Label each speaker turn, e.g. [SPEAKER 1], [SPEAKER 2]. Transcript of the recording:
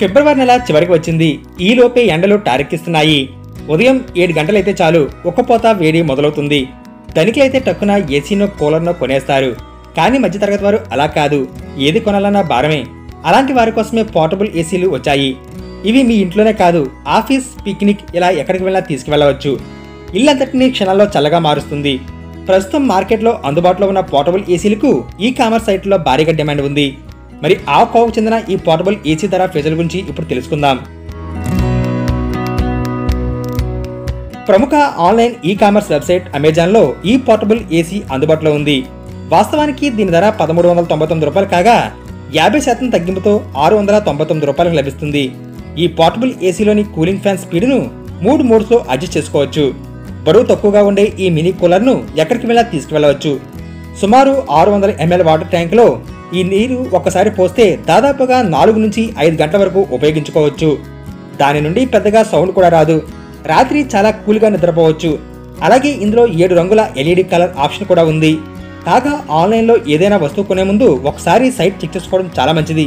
[SPEAKER 1] ఫిబ్రవరి నెల చివరికి వచ్చింది. ఈలోపే ఎండలు టారెక్కిస్తున్నాయి. ఉదయం 7 గంటలైతే చాలు ఉక్కపోత వేడి మొదలవుతుంది. ధనికులైతే టక్కున ఏసీనో కూలర్నో కొనేస్తారు. కానీ మధ్యతరగతి వారు అలా కాదు. ఏది కొనాలన్నా భారమే. అలాంటి వారి కోసమే పోర్టబుల్ ఏసీలు వచ్చాయి. ఇవి మీ ఇంట్లోనే కాదు, ఆఫీస్, పిక్నిక్ ఇలా ఎక్కడికి వెళ్ళినా తీసుకువెళ్ళవచ్చు. ఇల్లంతటినీ క్షణాల్లో చల్లగా మారుస్తుంది. ప్రస్తుతం మార్కెట్లో అందుబాటులో ఉన్న పోర్టబుల్ ఏసీలకు ఈ కామర్స్ సైట్లో భారీగా డిమాండ్ ఉంది. మరి ఆ కోవకు చెందిన ఈ పోర్టబుల్ ఏసీ ధర ఫీచర్ల గురించి ఇప్పుడు తెలుసుకుందాం. ప్రముఖ ఆన్లైన్ ఈ కామర్స్ వెబ్సైట్ అమెజాన్లో ఈ పోర్టబుల్ ఏసీ అందుబాటులో ఉంది. వాస్తవానికి దీని ధర $1399 కాగా 50% తగ్గింపుతో $699 లభిస్తుంది. ఈ పోర్టబుల్ ఏసీలోని కూలింగ్ ఫ్యాన్ స్పీడ్ను 3 మోడ్స్లో అడ్జస్ట్ చేసుకోవచ్చు. బరువు తక్కువగా ఉండే ఈ మినీ కూలర్ను ఎక్కడికి వెళ్ళా తీసుకువెళ్ళవచ్చు. సుమారు 600 ml వాటర్ ట్యాంకులో ఈ నీరు ఒక్కసారి పోస్తే దాదాపుగా 4 నుంచి 5 గంటల వరకు ఉపయోగించుకోవచ్చు. దాని నుండి పెద్దగా సౌండ్ కూడా రాదు. రాత్రి చాలా కూల్గా నిద్రపోవచ్చు. అలాగే ఇందులో 7 రంగుల LED కలర్ ఆప్షన్ కూడా ఉంది. కాగా ఆన్లైన్లో ఏదైనా వస్తువు కొనే ముందు ఒకసారి సైట్ చెక్ చేసుకోవడం చాలా మంచిది.